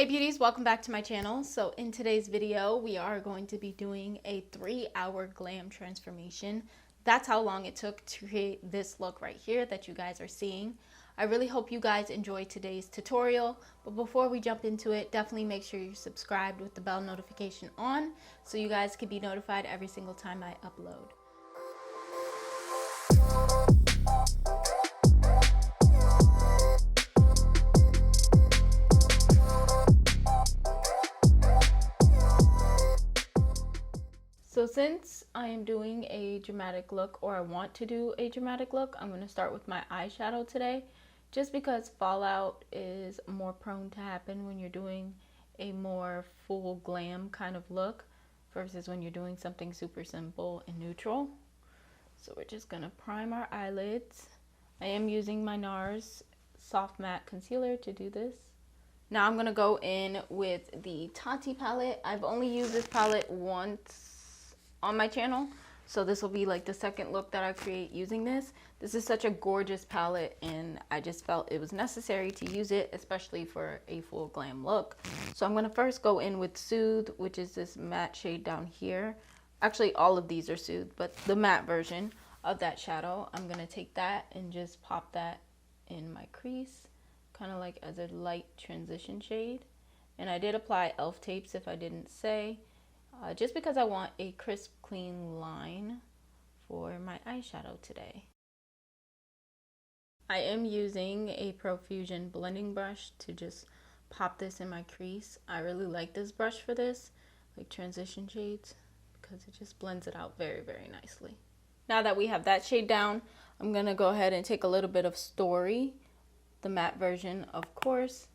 Hey beauties, welcome back to my channel. So in today's video, we are going to be doing a 3-hour glam transformation. That's how long it took to create this look right here that you guys are seeing. I really hope you guys enjoyed today's tutorial, but before we jump into it, definitely make sure you're subscribed with the bell notification on so you guys can be notified every single time I upload. So since I am doing a dramatic look, or I want to do a dramatic look, I'm going to start with my eyeshadow today, just because fallout is more prone to happen when you're doing a more full glam kind of look versus when you're doing something super simple and neutral. So we're just going to prime our eyelids. I am using my NARS Soft Matte Concealer to do this. Now I'm going to go in with the Tati palette. I've only used this palette once on my channel, so this will be like the second look that I create using this. This is such a gorgeous palette and I just felt it was necessary to use it, especially for a full glam look. So I'm going to first go in with Soothe, which is this matte shade down here. Actually all of these are Soothe, but the matte version of that shadow, I'm going to take that and just pop that in my crease, kind of like as a light transition shade. And I did apply elf tapes, if I didn't say, just because I want a crisp, clean line for my eyeshadow today. I am using a Profusion blending brush to just pop this in my crease. I really like this brush for this, like transition shades, because it just blends it out very, very nicely. Now that we have that shade down, I'm going to go ahead and take a little bit of Story, the matte version, of course,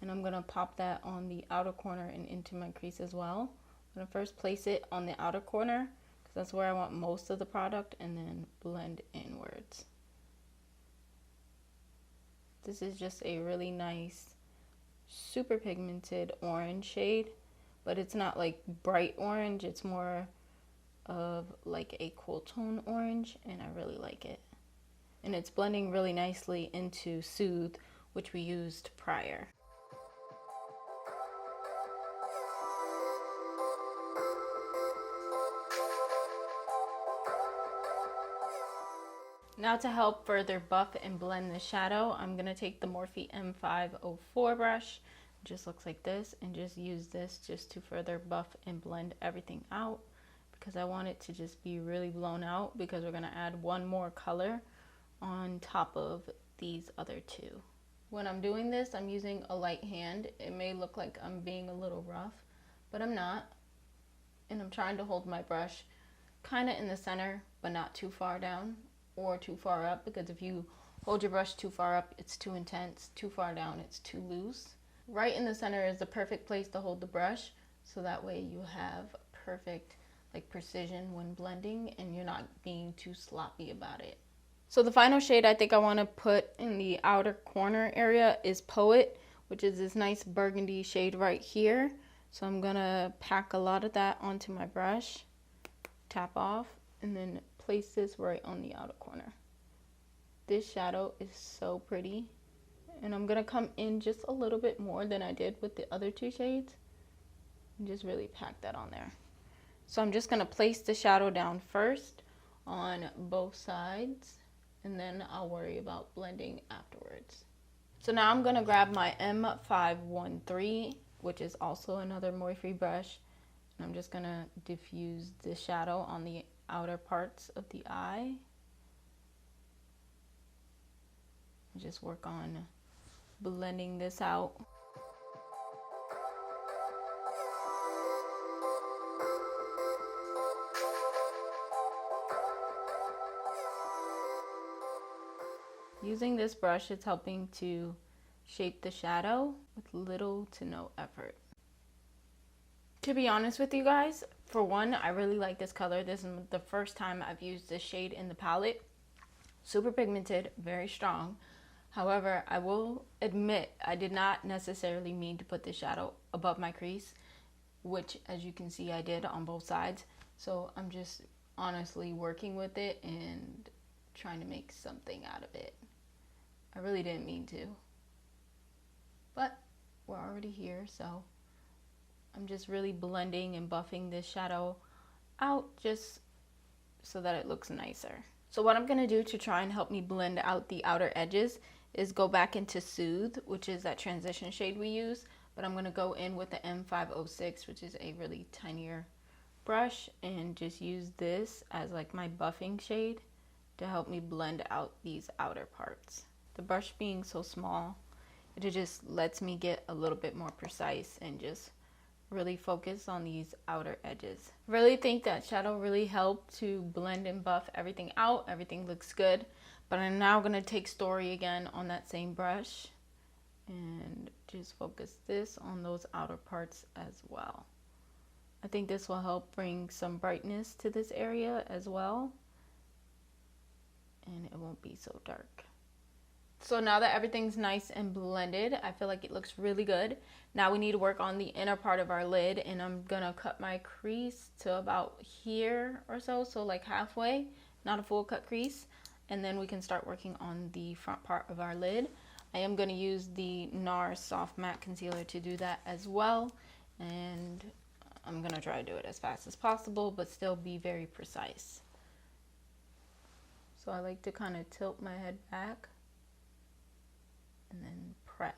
and I'm going to pop that on the outer corner and into my crease as well. I'm going to first place it on the outer corner because that's where I want most of the product, and then blend inwards. This is just a really nice, super pigmented orange shade, but it's not like bright orange. It's more of like a cool tone orange, and I really like it. And it's blending really nicely into Soothe, which we used prior. Now to help further buff and blend the shadow, I'm going to take the Morphe M504 brush. It just looks like this, and just use this just to further buff and blend everything out, because I want it to just be really blown out, because we're going to add one more color on top of these other two. When I'm doing this, I'm using a light hand. It may look like I'm being a little rough, but I'm not. And I'm trying to hold my brush kind of in the center, but not too far down or too far up, because if you hold your brush too far up, it's too intense. Too far down, it's too loose. Right in the center is the perfect place to hold the brush, so that way you have perfect like precision when blending and you're not being too sloppy about it. So the final shade I think I want to put in the outer corner area is Poet, which is this nice burgundy shade right here. So I'm gonna pack a lot of that onto my brush, tap off, and then place this right on the outer corner. This shadow is so pretty, and I'm gonna come in just a little bit more than I did with the other two shades and just really pack that on there. So I'm just gonna place the shadow down first on both sides, and then I'll worry about blending afterwards. So now I'm gonna grab my M513, which is also another Morphe brush, and I'm just gonna diffuse the shadow on the outer parts of the eye. Just work on blending this out. Using this brush, it's helping to shape the shadow with little to no effort. To be honest with you guys, for one, I really like this color. This is the first time I've used this shade in the palette. Super pigmented, very strong. However, I will admit I did not necessarily mean to put the shadow above my crease, which as you can see I did on both sides. So I'm just honestly working with it and trying to make something out of it. I really didn't mean to, but we're already here, so I'm just really blending and buffing this shadow out just so that it looks nicer. So what I'm gonna do to try and help me blend out the outer edges is go back into Soothe, which is that transition shade we use, but I'm gonna go in with the M506, which is a really tinier brush, and just use this as like my buffing shade to help me blend out these outer parts. The brush being so small, it just lets me get a little bit more precise and just really focus on these outer edges. Really think that shadow really helped to blend and buff everything out. Everything looks good, but I'm now going to take Story again on that same brush and just focus this on those outer parts as well. I think this will help bring some brightness to this area as well, and it won't be so dark. So now that everything's nice and blended, I feel like it looks really good. Now we need to work on the inner part of our lid, and I'm gonna cut my crease to about here or so, so like halfway, not a full cut crease, and then we can start working on the front part of our lid. I am gonna use the NARS Soft Matte Concealer to do that as well, and I'm gonna try to do it as fast as possible, but still be very precise. So I like to kind of tilt my head back and then press.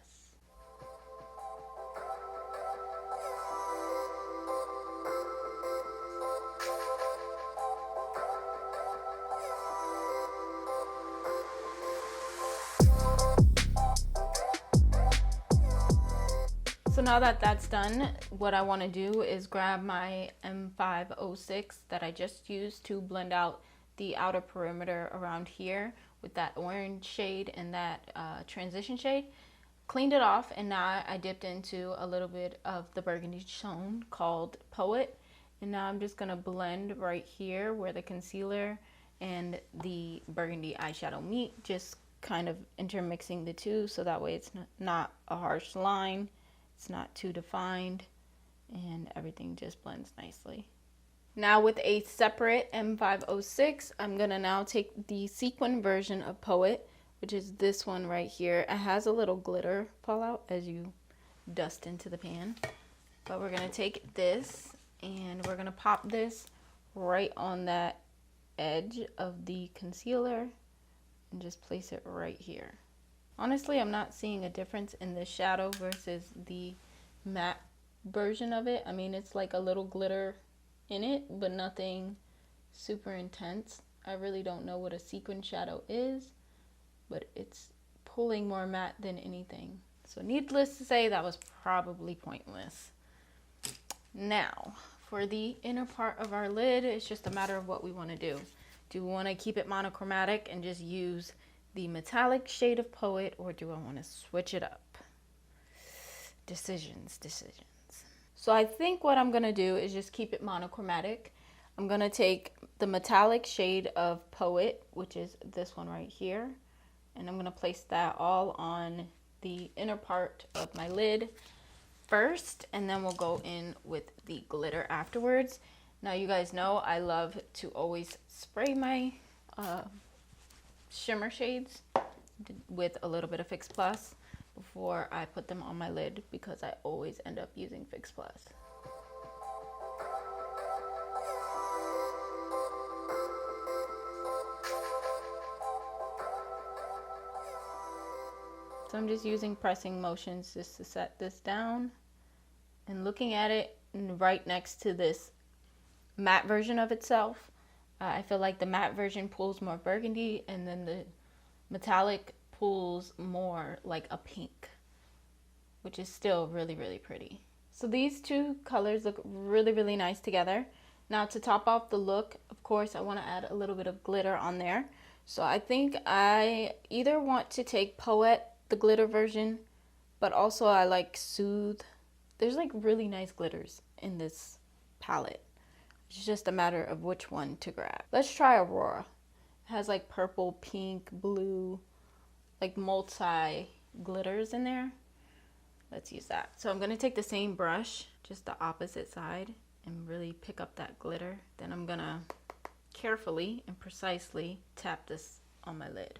So now that that's done, what I want to do is grab my M506 that I just used to blend out the outer perimeter around here with that orange shade and that transition shade. Cleaned it off, and now I dipped into a little bit of the burgundy tone called Poet, and now I'm just gonna blend right here where the concealer and the burgundy eyeshadow meet, just kind of intermixing the two so that way it's not a harsh line, it's not too defined, and everything just blends nicely. Now with a separate M506, I'm gonna now take the sequin version of Poet, which is this one right here. It has a little glitter fallout as you dust into the pan. But we're gonna take this and we're gonna pop this right on that edge of the concealer and just place it right here. Honestly, I'm not seeing a difference in the shadow versus the matte version of it. I mean, it's like a little glitter in it, but nothing super intense. I really don't know what a sequin shadow is, but it's pulling more matte than anything. So needless to say, that was probably pointless. Now, for the inner part of our lid, it's just a matter of what we want to do. Do we want to keep it monochromatic and just use the metallic shade of Poet, or do I want to switch it up? Decisions. So I think what I'm going to do is just keep it monochromatic. I'm going to take the metallic shade of Poet, which is this one right here, and I'm going to place that all on the inner part of my lid first, and then we'll go in with the glitter afterwards. Now you guys know I love to always spray my shimmer shades with a little bit of Fix Plus before I put them on my lid, because I always end up using Fix Plus. So I'm just using pressing motions just to set this down and looking at it right next to this matte version of itself. I feel like the matte version pulls more burgundy, and then the metallic pulls more like a pink, which is still really, really pretty. So these two colors look really, really nice together. Now to top off the look, of course, I want to add a little bit of glitter on there. So I think I either want to take Poet, the glitter version, but also I like Soothe. There's like really nice glitters in this palette. It's just a matter of which one to grab. Let's try Aurora. It has like purple, pink, blue, like multi glitters in there. Let's use that. So I'm gonna take the same brush, just the opposite side, and really pick up that glitter. Then I'm gonna carefully and precisely tap this on my lid.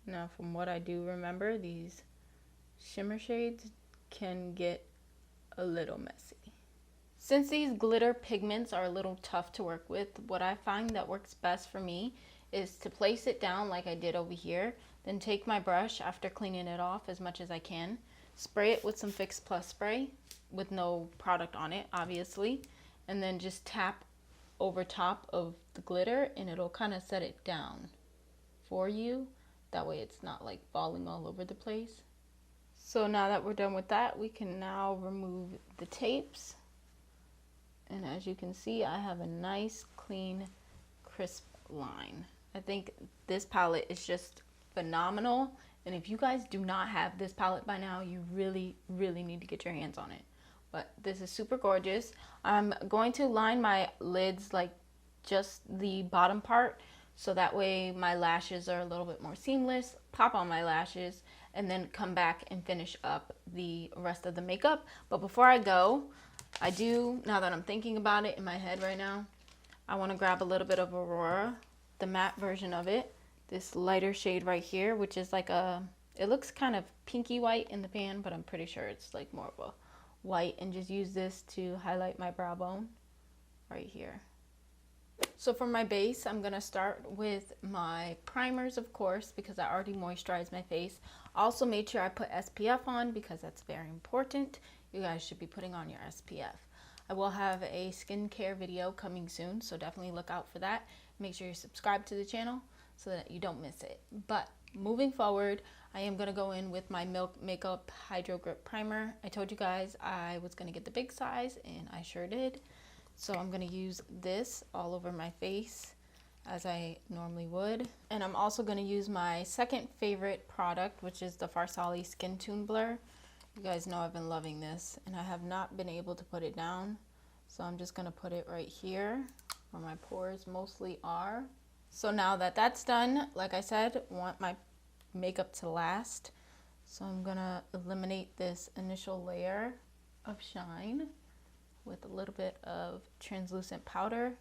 Now from what I do remember, these shimmer shades can get a little messy. Since these glitter pigments are a little tough to work with, what I find that works best for me is to place it down like I did over here, then take my brush after cleaning it off as much as I can, spray it with some Fix Plus spray with no product on it, obviously, and then just tap over top of the glitter and it'll kind of set it down for you. That way it's not like falling all over the place. So now that we're done with that, we can now remove the tapes. And as you can see, I have a nice, clean, crisp line. I think this palette is just phenomenal. And if you guys do not have this palette by now, you really, really need to get your hands on it. But this is super gorgeous. I'm going to line my lids, like just the bottom part, so that way my lashes are a little bit more seamless. Pop on my lashes and then come back and finish up the rest of the makeup. But before I go, I do, now that I'm thinking about it in my head right now, I want to grab a little bit of Aurora, the matte version of it, this lighter shade right here, which is like a, it looks kind of pinky white in the pan, but I'm pretty sure it's like more of a white, and just use this to highlight my brow bone right here. So for my base, I'm going to start with my primers, of course, because I already moisturized my face. Also made sure I put SPF on because that's very important. You guys should be putting on your SPF. I will have a skincare video coming soon, so definitely look out for that. Make sure you're subscribed to the channel so that you don't miss it. But moving forward, I am going to go in with my Milk Makeup Hydro Grip Primer. I told you guys I was going to get the big size, and I sure did. So I'm going to use this all over my face as I normally would. And I'm also going to use my second favorite product, which is the Farsali Skin Tune Blur. You guys know I've been loving this, and I have not been able to put it down. So I'm just going to put it right here where my pores mostly are. So now that that's done, like I said, I want my makeup to last. So I'm going to eliminate this initial layer of shine with a little bit of translucent powder.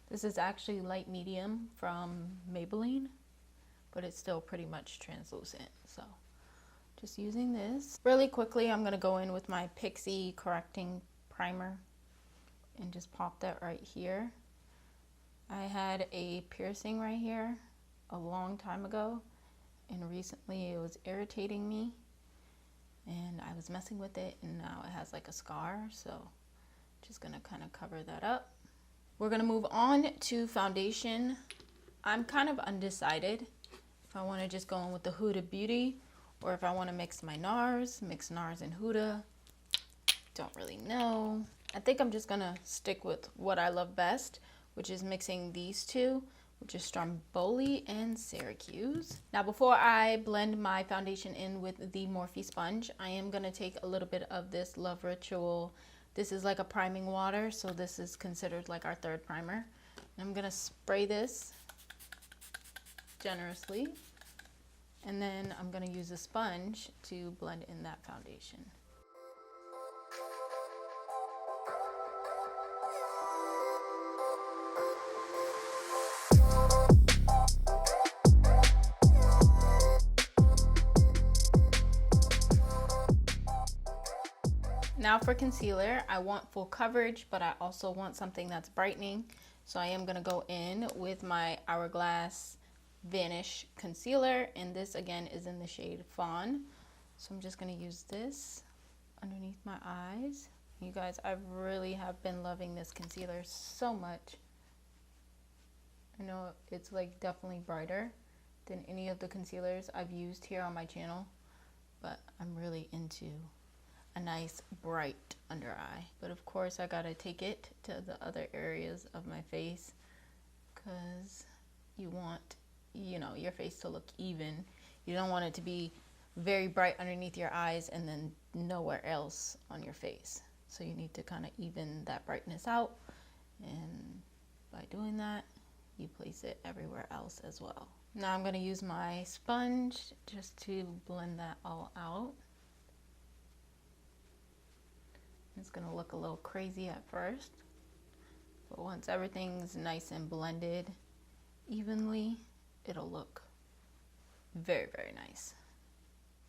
This is actually light medium from Maybelline, but it's still pretty much translucent. So just using this. Really quickly, I'm gonna go in with my Pixie Correcting Primer and just pop that right here. I had a piercing right here a long time ago, and recently it was irritating me, and I was messing with it, and now it has like a scar, so just gonna kind of cover that up. We're gonna move on to foundation. I'm kind of undecided if I want to just go in with the Huda Beauty or if I want to mix my NARS, mix NARS and Huda. Don't really know. I think I'm just gonna stick with what I love best, which is mixing these two, which is Stromboli and Syracuse. Now before I blend my foundation in with the Morphe sponge, I am gonna take a little bit of this Love Ritual. This is like a priming water, so this is considered like our third primer. And I'm gonna spray this generously, and then I'm gonna use a sponge to blend in that foundation. Now for concealer, I want full coverage, but I also want something that's brightening. So I am gonna go in with my Hourglass Vanish Concealer, and this again is in the shade Fawn. So I'm just gonna use this underneath my eyes. You guys, I really have been loving this concealer so much. I know it's like definitely brighter than any of the concealers I've used here on my channel, but I'm really into a nice bright under eye. But of course I gotta take it to the other areas of my face because you want, you know, your face to look even. You don't want it to be very bright underneath your eyes and then nowhere else on your face. So you need to kind of even that brightness out, and by doing that you place it everywhere else as well. Now I'm going to use my sponge just to blend that all out. It's going to look a little crazy at first, but once everything's nice and blended evenly, it'll look very, very nice.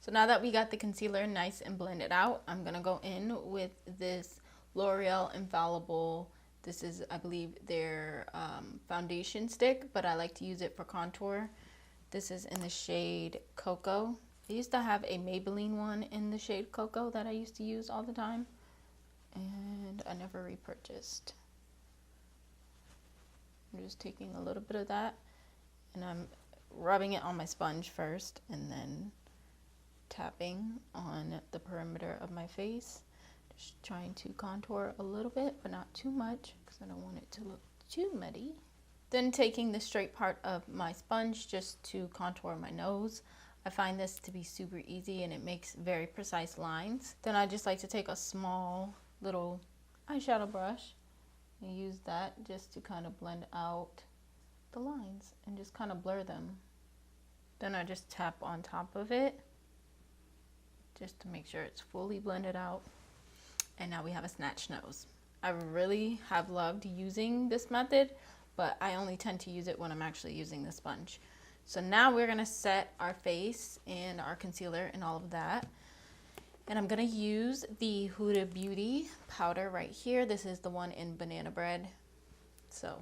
So now that we got the concealer nice and blended out, I'm going to go in with this L'Oreal Infallible. This is, I believe, their foundation stick, but I like to use it for contour. This is in the shade Cocoa. I used to have a Maybelline one in the shade Cocoa that I used to use all the time, and I never repurchased. I'm just taking a little bit of that, and I'm rubbing it on my sponge first, and then tapping on the perimeter of my face. Just trying to contour a little bit, but not too much, because I don't want it to look too muddy. Then taking the straight part of my sponge just to contour my nose. I find this to be super easy, and it makes very precise lines. Then I just like to take a small little eyeshadow brush and use that just to kind of blend out the lines and just kind of blur them. Then I just tap on top of it just to make sure it's fully blended out. And now we have a snatch nose. I really have loved using this method, but I only tend to use it when I'm actually using the sponge. So now we're gonna set our face and our concealer and all of that. And I'm gonna use the Huda Beauty powder right here. This is the one in Banana Bread. So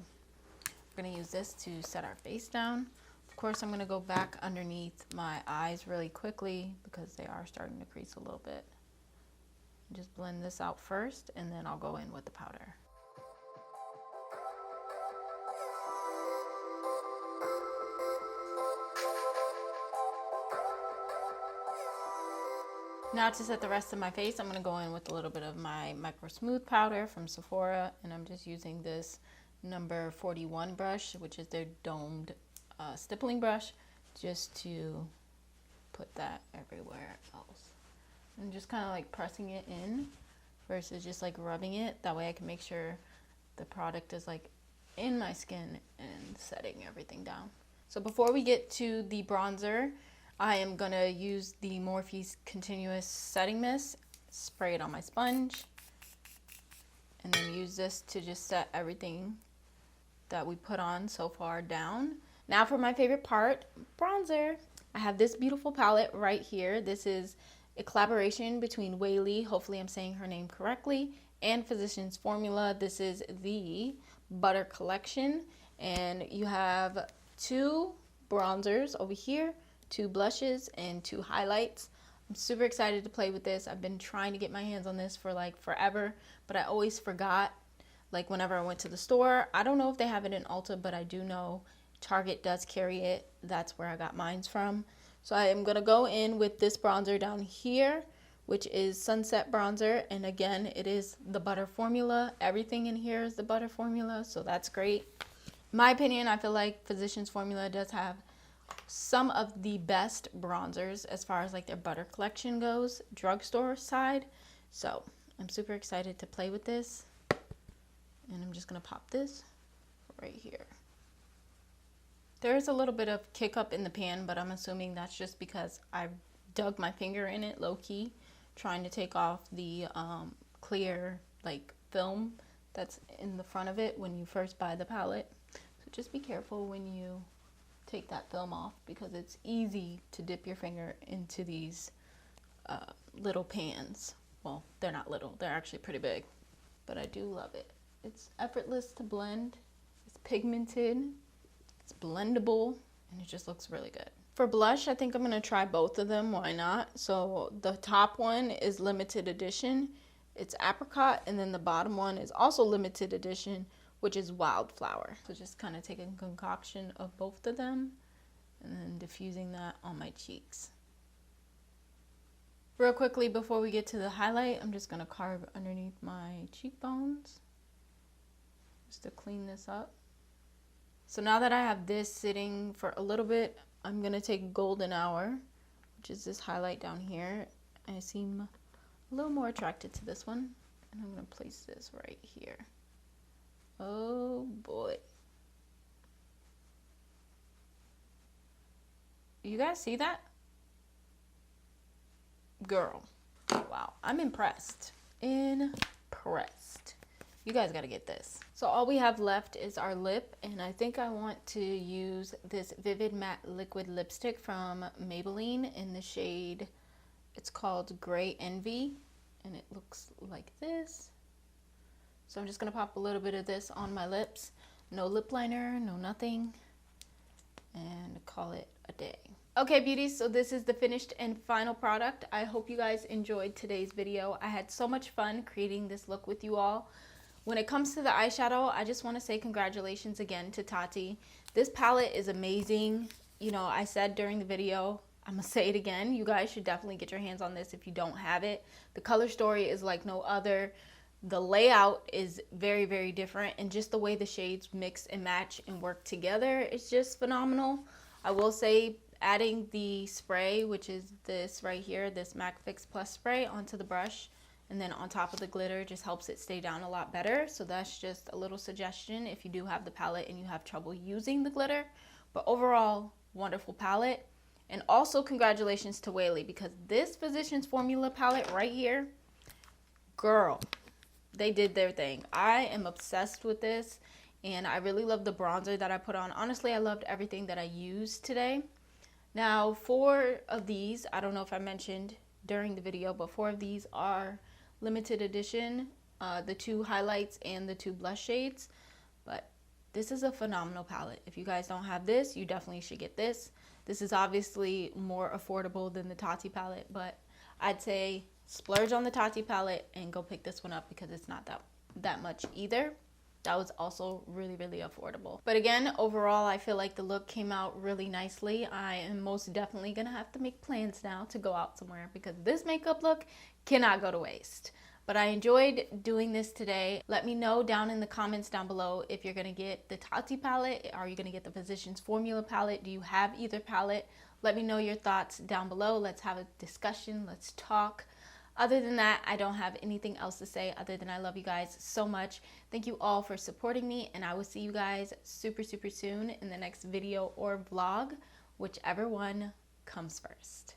we're gonna use this to set our face down. Of course, I'm gonna go back underneath my eyes really quickly because they are starting to crease a little bit. Just blend this out first, and then I'll go in with the powder. Now to set the rest of my face, I'm going to go in with a little bit of my Micro Smooth powder from Sephora, and I'm just using this number 41 brush, which is their domed stippling brush, just to put that everywhere else. I'm just kind of like pressing it in versus just like rubbing it. That way I can make sure the product is like in my skin and setting everything down. So before we get to the bronzer, I am gonna use the Morphe Continuous Setting Mist, spray it on my sponge, and then use this to just set everything that we put on so far down. Now for my favorite part, bronzer. I have this beautiful palette right here. This is a collaboration between Whaley, hopefully I'm saying her name correctly, and Physicians Formula. This is the Butter Collection, and you have 2 bronzers over here, 2 blushes, and 2 highlights. I'm super excited to play with this. I've been trying to get my hands on this for like forever, but I always forgot, like whenever I went to the store. I don't know if they have it in Ulta, but I do know Target does carry it. That's where I got mine from. So I am going to go in with this bronzer down here, which is Sunset Bronzer. And again, it is the Butter Formula. Everything in here is the Butter Formula, so that's great. In my opinion, I feel like Physicians Formula does have some of the best bronzers as far as like their butter collection goes, drugstore side. So I'm super excited to play with this. And I'm just going to pop this right here. There's a little bit of kick up in the pan, but I'm assuming that's just because I dug my finger in it low-key, trying to take off the clear like film that's in the front of it when you first buy the palette. So just be careful when you take that film off, because it's easy to dip your finger into these little pans. Well, they're not little, they're actually pretty big, but I do love it. It's effortless to blend, it's pigmented, it's blendable, and it just looks really good. For blush, I think I'm going to try both of them. Why not? So the top one is limited edition. It's apricot, and then the bottom one is also limited edition, which is wildflower. So just kind of taking a concoction of both of them and then diffusing that on my cheeks. Real quickly before we get to the highlight, I'm just going to carve underneath my cheekbones just to clean this up. So now that I have this sitting for a little bit, I'm going to take Golden Hour, which is this highlight down here. I seem a little more attracted to this one, and I'm going to place this right here. Oh boy. You guys see that? Girl. Wow. I'm impressed. Impressed. You guys got to get this. So all we have left is our lip, and I think I want to use this Vivid Matte Liquid Lipstick from Maybelline in the shade It's called Gray Envy, and it looks like this. So I'm just going to pop a little bit of this on my lips. No lip liner, no nothing. And call it a day. Okay, beauties, so this is the finished and final product. I hope you guys enjoyed today's video. I had so much fun creating this look with you all. When it comes to the eyeshadow, I just want to say congratulations again to Tati. This palette is amazing. You know, I said during the video, I'm gonna say it again, you guys should definitely get your hands on this if you don't have it. The color story is like no other. The layout is very, very different, and just the way the shades mix and match and work together is just phenomenal. I will say adding the spray, which is this right here, this MAC Fix Plus spray, onto the brush and then on top of the glitter just helps it stay down a lot better. So that's just a little suggestion if you do have the palette and you have trouble using the glitter. But overall, wonderful palette. And also congratulations to Whaley, because this Physicians Formula palette right here, girl, they did their thing. I am obsessed with this, and I really love the bronzer that I put on. Honestly, I loved everything that I used today. Now, 4 of these, I don't know if I mentioned during the video, but 4 of these are limited edition, the 2 highlights and the 2 blush shades. But this is a phenomenal palette. If you guys don't have this, you definitely should get this. This is obviously more affordable than the Tati palette, but I'd say splurge on the Tati palette and go pick this one up because it's not that much either. That was also really, really affordable. But again, overall, I feel like the look came out really nicely. I am most definitely gonna have to make plans now to go out somewhere because this makeup look cannot go to waste. But I enjoyed doing this today. Let me know down in the comments down below if you're gonna get the Tati palette. Are you gonna get the Physicians Formula palette? Do you have either palette? Let me know your thoughts down below. Let's have a discussion, let's talk. Other than that, I don't have anything else to say other than I love you guys so much. Thank you all for supporting me, and I will see you guys super, super soon in the next video or vlog, whichever one comes first.